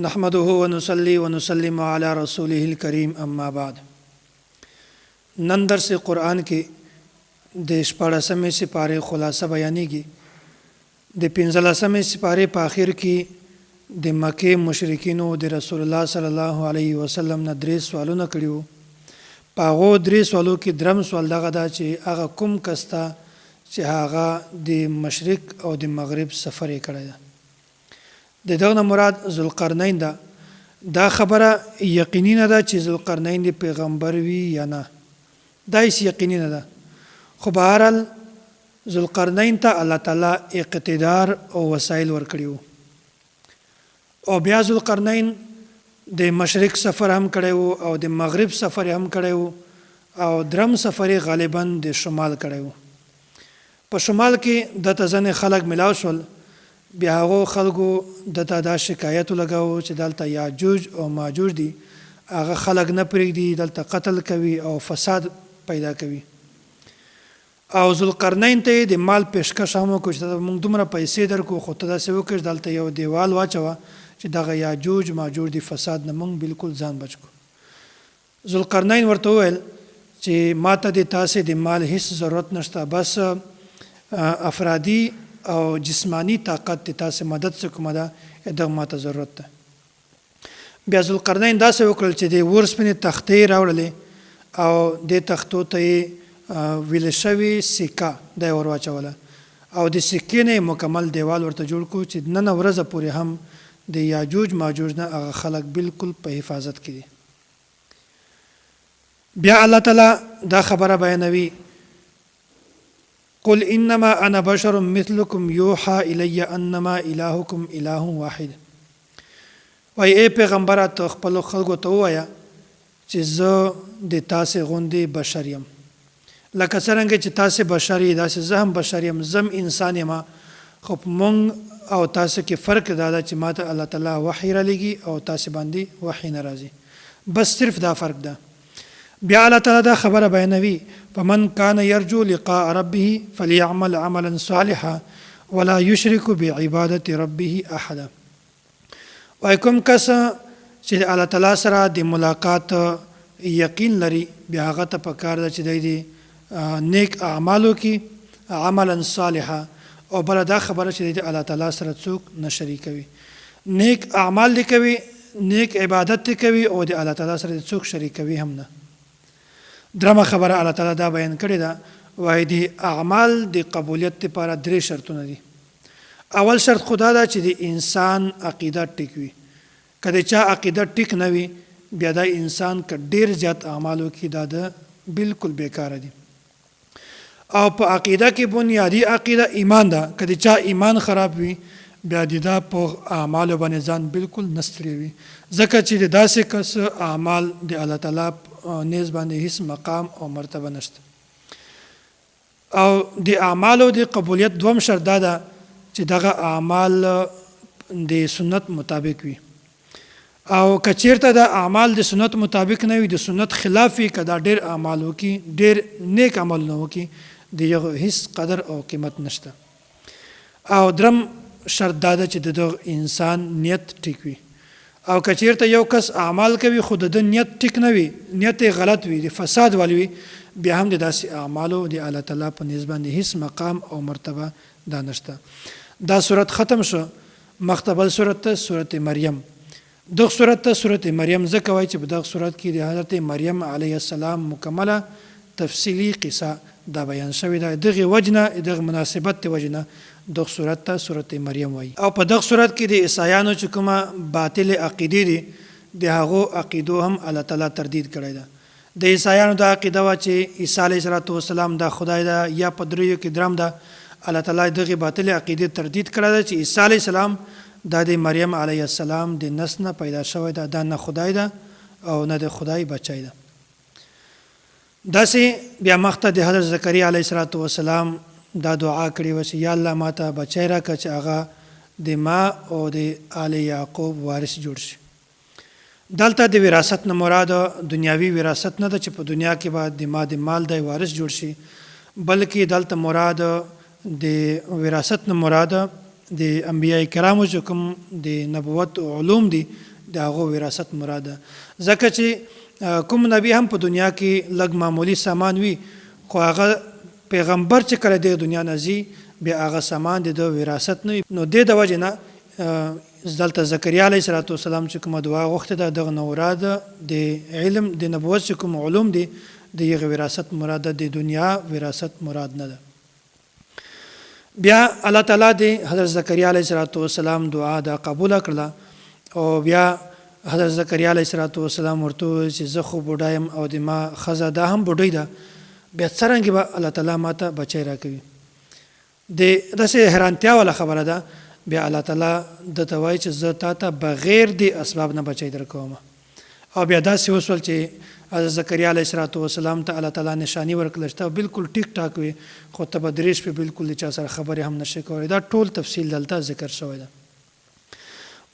نحمده ونصلي ونسلم على رسوله الكريم اما بعد. نن درس قرآن کې د 14مې سپارې خلاصه بیانېږي. د 15مې سپارې په اخر کې د مکې مشرکینو د رسول الله صلی الله علیه وسلم نه درې سوالونه کړي وو. په هغو درې سوالو کې درم سوال دغه ده چې هغه کوم کس ته چې هغه د مشرق او د مغرب سفر یې کړی ده. د دغه مراد ذوالقرنین ده. دا خبره یقیني نه ده چې ذوالقرنین د پیغمبر وي یا نه، دا هیڅ یقیني نه ده. خو بهرحال ذوالقرنین ته الله تعالی اقتدار او وسایل ورکړي وو. او بیا ذوالقرنین د مشرق سفر هم کړی وو او د مغرب سفر هم کړی وو او درم سفر غالبا د شمال کړی وو. په شمال کې د ځینې خلک ملاو شول. بیا هغو خلکو دته دا شکایت لګاو چې دلته یاجوج او ماجوج دي، هغه خلک نه پرېږدي، دلته قتل کوي او فساد پیدا کوي. او ذوالقرنین ته د مال پیشکش هم وکړو چې موږ دومره پیسې درکو، خو ته داسې وکړه دلته یو دیوال واچوه چې دغه یاجوج ماجوج د فساد نه موږ بالکل ځان بچ کړو. ذوالقرنین ورته وویل چې ما ته د تاسې د مال هیڅ ضرورت نشته، بس افرادي او جسمانی طاقت ته تاسو مدد کومه ده، دغه ماته ضرورت ده. بیا ذوالقرنین داسې وکړل چې د ورسپنې تختې راوړلې او د تختو ته ویل شوي سکه دا ور واچوله او د سکې نه مکمل دیوال ورته جوړ کړو چې نن ورځ پورې هم د یاجوج ماجوج نه هغه خلک بالکل په حفاظت کې دي. بیا الله تعالی دا خبره بیانوي: قل انما انا بشر مثلكم يوحى الي انما الهكم اله واحد. وای ای پیغمبر ته خپل خلکو ته وایا چې زه د تاسې غوندې بشر یم، لکه څرنګه چې تاسې بشر یې داسې زه هم بشر یم، زه هم انسان یم. خو مونږ او تاسو کې فرق دا ده چې ماته الله تعالی وحی را لګي او تاسې باندې وحی نه راځي، بس صرف دا فرق ده. بیا الله تعالی دا خبره بیانوي: فمن كان يرجو لقاء ربه فليعمل عملا صالحا ولا يشرك بعبادة ربه احدا. وای کوم کس چې الله تعالی سره د ملاقات یقین لري، بیا هغه ته پکار ده چې د نیک اعمالو کې عملا صالحا، او بل دا خبره چې د الله تعالی سره څوک نه شریکوي. نیک اعمال دې کوي، نیک عبادت دې کوي او د الله تعالی سره څوک شریکوي هم نه. درمه خبره الله تعالی دا بیان کړې ده، وایي د اعمال د قبولیت لپاره درې شرطونه دي. اول شرط خدا ده چې د انسان عقیده ټیک وي. که د چا عقیده ټیک نه وي، بیا دا انسان که ډیر زیات اعمالو کې دا ده بالکل بیکاره دي. او په عقیده کې بنیادی عقیده ایمان ده. که د چا ایمان خراب وي، بیا د دا په اعمالو باندې ځان بالکل نستړی وي، ځکه چې د داسې کس اعمال د الله تعالی نیز باندې هیڅ مقام او مرتبه نشته. او د اعمالو د قبولیت دوم شرط دا ده چې دغه اعمال د سنت مطابق وي. او که چیرته د اعمال د سنت مطابق نه وي، د سنت خلاف وي، که دا ډېر اعمال وکړي، ډېر نیک عملونه وکړي، د یو هیڅ قدر او قیمت نشته. او درم شرط دا ده چې د انسان نیت ټیک وي. او که چیرته یو کس اعمال کوي خو د نیت ټیک نه وي، نیت یې غلط وي، د فساد والی وي، بیا هم د داسې اعمالو د الله تعالی په نسبت باندې هیڅ مقام او مرتبه دا نشته. دا صورت ختم شو. مختبل صورت ته صورت مریم. دغه صورت ته صورت مریم ځکه وایي چې په دغه صورت کې د حضرت مریم علیه السلام مکمله تفصیلی قصه دا بیان شوې ده. دغه وجنه، دغه مناسبت د وجنه دغه صورت ته صورت مریم وایي. او په دغه صورت کې د عیسایانو چې کومه باطل عقیدې دي، د هغو عقیدو هم الله تعالی تردید کړی ده. د عیسایانو دا عقیده وه چې عیسی علیه السلام دا خدای ده یا په دریو کې درم ده. الله تعالی دغه باطل عقیدې تردید کړی ده چې عیسی علیه السلام دا د مریم علیه السلام د نس نه پیدا شوی ده، دا نه خدای ده او نه د خدای بچی ده. داسې بیا مخته د حضرت زکریا علیه السلام دا دعا کړې وه چې یا الله ما ته بچی راکړه چې هغه د ما او د آل یعقوب وارث جوړ شي. دلته د وراثت نه مراد دنیاوي وراثت نه ده چې په دنیا کې به د ما د مال دی وارث جوړ شي، بلکې دلته مراد د وراثت نه مراد د انبیای کرامو چې کوم د نبوت علوم دي د هغو وراثت مراد ده. ځکه چې کوم نبی هم په دنیا کې لږ معمولی سامان وي، خو هغه پیغمبر چې کله د دنیا نه ځي بیا هغه سامان د وراثت نه وي. نو د وجې نه دلته زکریا علیه السلام چې کومه دعا غوښتې ده دغه نه مراد د علم د نبوت چې کوم علوم دي د هغې وراثت مراد ده، د دنیا وراثت مراد نه ده. بیا الله تعالی د حضرت زکریا علیه السلام دعا دا قبوله کړله او بیا حضرت زکریا علیه السلام ورته وویل چې زه خو بوډا یم او د ما ښځه دا هم بوډۍ ده، بیا څرنګې به الله تعالی ماته بچی راکوي. داسې حیرانتیا والا خبره ده. بیا الله تعالی درته وایي چې زه تا ته بغیر د اسباب نه بچی درکوم. او بیا داسې وسول چې حضرت زکریا علیه السلام ته الله تعالی نشانی ورکړله چې ته بالکل ټیک ټاک وي، خو ته به درې شپې بالکل د چا سره خبرې هم نشي کولی. دا ټول تفصیل دلته ذکر شوی ده.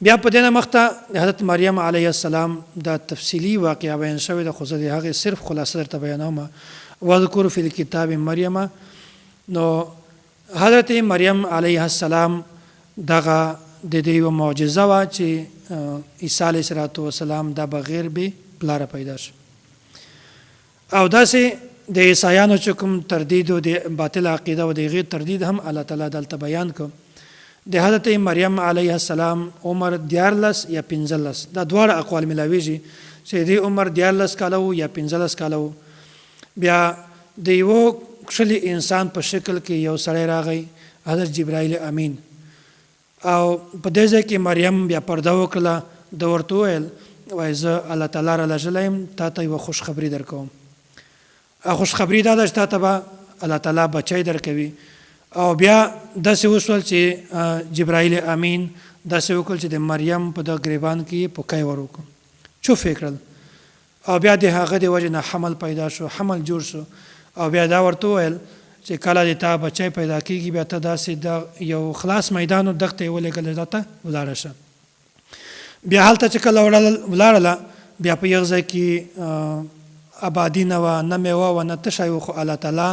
بیا په دې نه مخته حضرت مریم علیه السلام دا تفصیلي واقعه بیان شوې ده، خو زه د هغې صرف خلاصه درته بیانوم. واذکر فی الکتاب مریم. نو حضرت مریم علیه السلام دغه د دې یوه معجزه وه چې عیسی علیه السلام دا بغیر بې پلاره پیدا شو. او داسې د عیسایانو چې کوم تردید او د باطل عقیده او د هغې تردید هم الله تعالی دلته بیان کړ. د حضرت مریم علیه السلام عمر 14 یا 15، دا دواړه اقوال ملاویږي چې د عمر 14 کاله و یا 15 کاله و. بیا د یوه کښلي انسان په شکل کې یو سړی راغی، حضرت جبرائیل امین. او په دې ځای کې مریم بیا پرده وکړله، ده ورته وویل وایي زه الله تعالی را لېږلی یم تا ته یوه خوشخبري درکوم. خوشخبري دا ده چې تا ته به الله تعالی بچی درکوي. او بیا داسې وشول چې جبرائیل امین داسې وکړل چې د مریم په دغه ګریبان کې یې پوکی ور وکړ، چوف یې کړل. او بیا د هغه د وجې نه حمل پیدا شو، حمل جوړ شو. او بیا دا ورته وویل چې کله د تا بچی پیدا کېږي بیا ته داسې د یو خلاص میدان و دغ ته یې ولېږل دا ته ولاړه شه. بیا هلته چې کله ولاړله بیا په یو ځای کې آبادي نه وه، نه میوه وه، نه تشی و، خو الله تعالی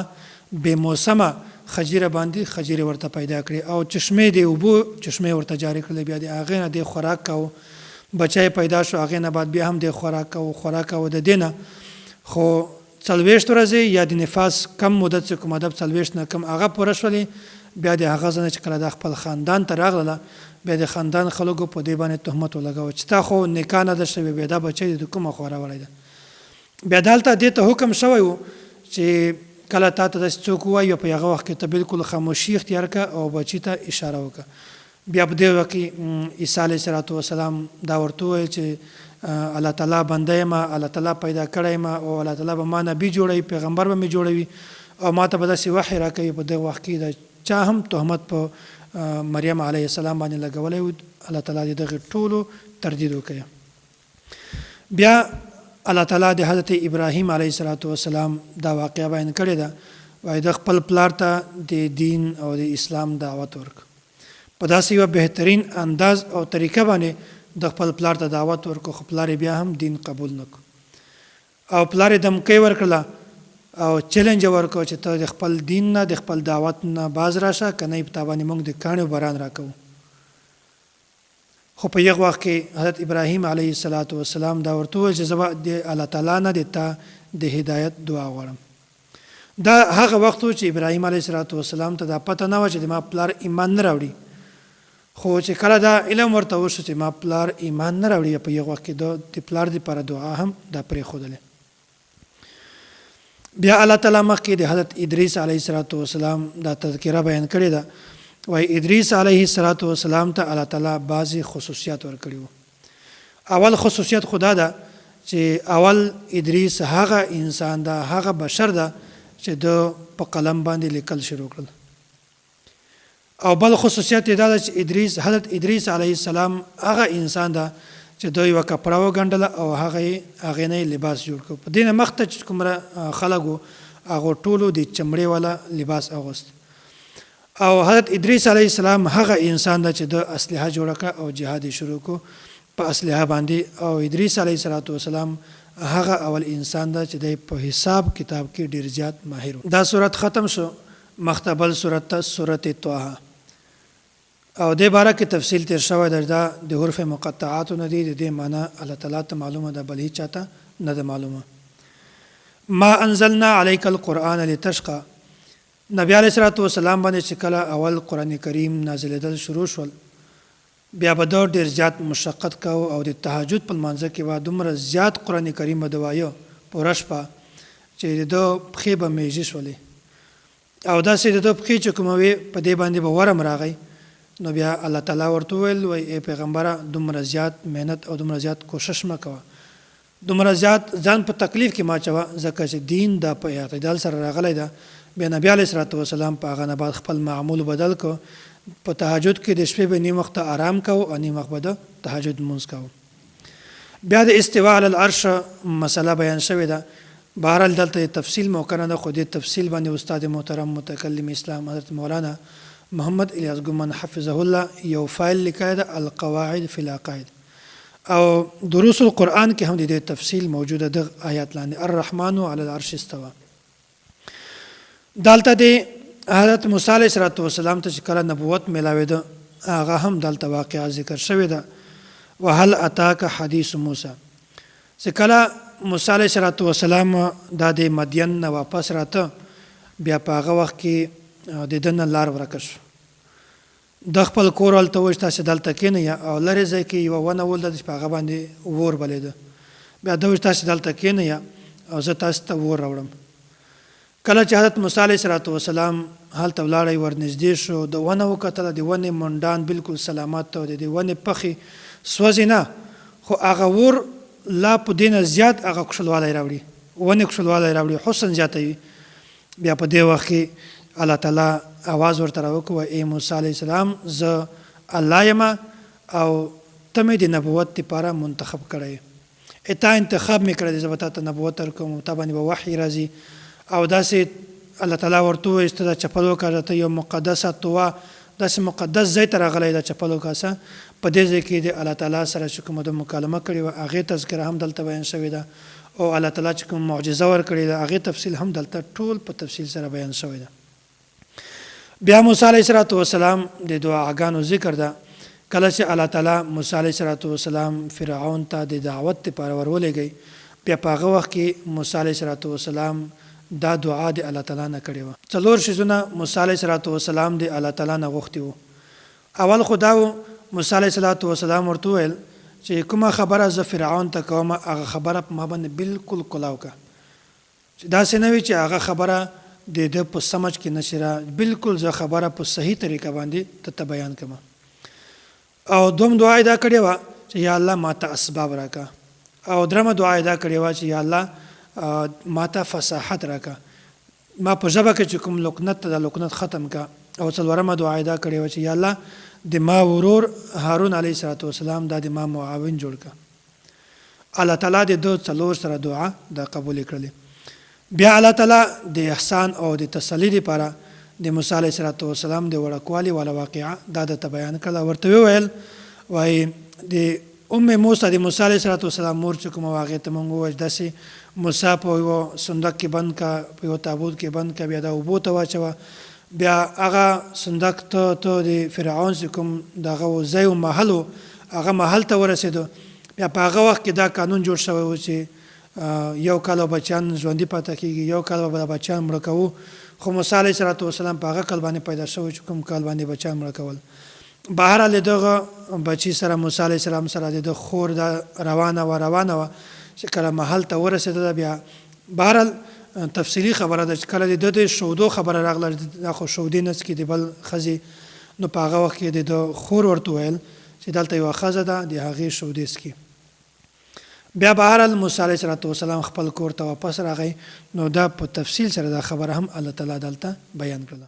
بې موسمه خجیره باندې خجیرې ورته پیدا کړې او چشمې د اوبو چشمې ورته جاري کړلې. بیا د هغې نه د خوراک کوو، بچی پیدا شو، هغې نه بعد بیا هم د خوراک کوو. د دې نه خو 40 ورځې یا د نفاس کم مدت چې کوم ادب 40 نه کم هغه پوره شولې. بیا د هغه ځنه چې کله د خپل خاندان ته راغله بیا د خاندان خلکو په دې باندې تهمت ولګاوه چې تا خو نکاح نه ده شوې، بیا دا بچی د کومه خوا راوړی ده. بیا دلته دې ته حکم شوی و چې کله تا ته داسې څوک ووایي په هغه وخت کې ته بالکل خاموشي اختیار کړه او بچي ته اشاره وکړه. بیا په دې وخت کې عیسی علیه السلام دا ورته وویل چې الله تعالی بنده یم، الله تعالی پیدا کړی یم او الله تعالی به ما نبي جوړوي، پیغمبر به مې جوړوي او ما ته به داسې وحی راکوي. په دغه وخت کې د چا هم تهمت په مریم علیه السلام باندې لګولی و، الله تعالی د دغې ټولو تردید وکړي. بیا الله تعالی د حضرت ابراهیم علیه السلام دا واقعه بیان کړې ده. وایي د خپل پلار ته د دین او د اسلام دعوت ورکړ په داسې یوه بهترین انداز او طریقه باندې د خپل پلار ته دعوت ورکړو، خو پلار بیا هم دین قبول نه کړ او پلار یې دمکۍ ورکړله او چیلنج یې ورکړو چې ته د خپل دین نه د خپل دعوت نه باز راشه، که نه یې په تا باندې موږ د کاڼي باران راکوو. خو په یو وخت کې حضرت ابراهیم علیه السلام دا ورته وویل چې زه به د الله تعالی نه د تا د هدایت دعا غواړم. دا هغه وخت و چې ابراهیم علیه السلام ته دا پته نه وه چې د ما پلار ایمان نه راوړي، خو چې کله دا علم ورته وشو چې ما پلار ایمان نه راوړي، په یو وخت کې د پلار دپاره دعا هم دا پرېښودلې. بیا الله تعالی مخکې د حضرت ادریس علیه السلام دا تذکره بیان کړې ده. وایي ادریس علیه السلام ته الله تعالی بعضې خصوصیات ورکړي وو. اول خصوصیت خدا ده چې اول ادریس هغه انسان ده، هغه بشر ده چې د په قلم باندې لیکل شروع کړل. او بل خصوصیت دا ده چې حضرت ادریس علیه السلام هغه انسان ده چې دوی یوه کپړه وګنډله او هغې نه یې لباس جوړ کړو. په دې نه مخته چې کومره خلک وو هغو ټولو د چمړې والا لباس اغوست. او حضرت ادریس علیه السلام هغه انسان ده چې د اسلحه جوړه کړه او جهاد یې شروع کړو په اسلحه باندې. او ادریس علیه السلام هغه اول انسان ده چې د په حساب کتاب کې ډېر زیات ماهر و. دا صورت ختم شو، مخته بل صورت ته صورت طه. او د باره کې تفصیل تیر شوی دا د حروف مقطعات نه دي. د دې معنی الله تعالی ته معلومه ده، بل هیڅ چاته نه ده معلومه. ما انزلنا علیک القرآن لتشقى، نبی علیہ الصلوۃ والسلام باندې چې کله اول قرآن کریم نازلېدل شروع شول، بیا به دا ډېر زیات مشقت کوو او د تهجد په لمانځه کې به دومره زیات قرآن کریم به د وایه پوره شپه چې د ده پښې به میږي شولې، او داسې د ده پښې چې کومه وې په دې باندې به ورم راغی. نو بیا الله تعالی ورته وویل وایي ای پیغمبره دومره زیات محنت او دومره زیات کوشش مه کوه، دومره زیات ځان په تکلیف کې ما اچوه، ځکه چې دین دا په اعتدال سره راغلی ده. بیا نبی علیه الصلوۃ والسلام په هغه نه بعد خپل معمول بدل کو، په تهجد کې د شپې به نیم وخت آرام کو او نیم وخت به د تهجد لمونځ کو. بیا د استوا علی العرش مسله بیان شوې ده. بهرحال دلته تفصیل موقع نه ده، خو دې تفصیل باندې استاد محترم متکلم اسلام حضرت مولانا محمد الیاس ګومن حفظه الله یو فایل لیکلی ده، القواعد فی العقائد، او دروس القرآن کې هم د دې تفصیل موجوده ده آیات لاندې. الرحمن علی العرش استوى. دلته د حضرت موسی علیه السلام ته چې کله نبوت میلاوېده هغه هم دلته واقعه ذکر شوې ده. وهل اتاک حدیث موسی، چې کله موسی علیه السلام دا د مدین نه واپس راته، بیا په هغه وخت کې د ده نه لار ورکه شو. د خپل کور هلته وایي چې تاسې دلته کښېنئ، او لرې ځای کې یوه ونه ولده چې په هغه باندې اور بلېده. بیا ده وایي چې تاسې دلته کښېنئ او زه تاسې ته اور راوړم. کله چې حضرت موسی علیه السلام هلته ولاړی، ورنږدې شو، د ونه وکتله، د ونې منډان بالکل سلامت او د دې ونې پخې سوځې نه، خو هغه اور لا په دې نه زیات هغه کوشلوالی راوړي، ونې کوشلوالی راوړي، حسن زیاتوي. بیا په دې وخت کې الله تعالی आवाज ورته راوکړ، ای موسی علیه السلام زه الله یم او ته مې د نبوت لپاره منتخب کړی، تا انتخاب مې کړی دی، زه به تا ته نبوت درکوم، تا باندې به وحی راځي. او داسې الله تعالی ورته ووایي چې ته دا چپل وکاږه، ته یو مقدسه طوا، داسې مقدس ځای ته راغلی دا چپل وکاسه. په دې ځای کې د الله تعالی سره چې کومه د مکالمه کړې وه هغې تذکره هم دلته بیان شوې ده، او الله تعالی چې کوم معجزه ورکړې ده هغې تفصیل هم دلته ټول په تفصیل سره بیان شوی ده. بیا موسی علیه السلام د دعاګانو ذکر ده. کله چې الله تعالی موسی علیه السلام فرعون ته د دعوت لپاره ورولېږئ، بیا په هغه وخت کې موسی علیه السلام دا دعا د الله تعالی نه کړې وه. 4 شیزونه موسی علیه السلام د الله تعالی نه غوښتي وو. اول خو دا و موسی علیه السلام ورته وویل چې کومه خبره زه فرعون ته کوم هغه خبره په ما باندې بالکل کلاو که، چې داسې نه وي چې هغه خبره د ده په سمج کې نشي را، بالکل زه خبره په صحیح طریقه باندې ته بیان کړم. او دوم دعا دا کړې وه چې یا الله ما ته اسباب راکړه، او درمه دعا دا کړې وه چې یا الله ما ته فصاحت راکړه، ما په ژبه کې چې کوم لکنت ته دا لکنت ختم کا. او څلورمه دعا دا کړې وه چې یا الله د ما ورور هارون علیه السلام دا د ما معاون جوړ کړه. الله تعالی د دو 4 سره دعا دا قبول کړلې. بیا الله تعالی د احسان او د تسلی لپاره د موسی علیه السلام د وړوکوالي والا واقعه دا درته بیان کړله. ورته وویل وایي د موسی د موسی علیه السلام مور چې کومه هغې ته موږ ووایو داسې موسی په یوه صندوق کې بند کا، په یوه تابوت کې بند کا، بیا دا اوبو ته واچوه. بیا هغه صندوق ته د فرعون چې کوم دغه ځای و محل و هغه محل ته ورسېدو. بیا په هغه وخت کې دا قانون جوړ شوی و چې یو کال بچیان ژوندي پاتې کېږي، یو کال به بچیان مړه کوو. خو موسی علیه السلام په هغه کال باندې پیدا شوی چې کوم کال باندې بچیان مړه کول. بهرحال دغه بچی سره موسی علیه السلام سره د خور دا روانه وه چې کله محل ته ورسېده. بیا بهرحال تفصیلي خبره ده چې کله د ده د شودو خبره راغله، دا خو شودې نه څکي د بل ښځې، نو په هغه وخت کې د ده خور ورته ویل چې دلته یوه ښځه ده د هغې شودې څکي. بیا بهرحال موسی علیه السلام خپل کور ته واپس راغی. نو دا په تفصیل سره دا خبره هم الله تعالی دلته بیان کړله.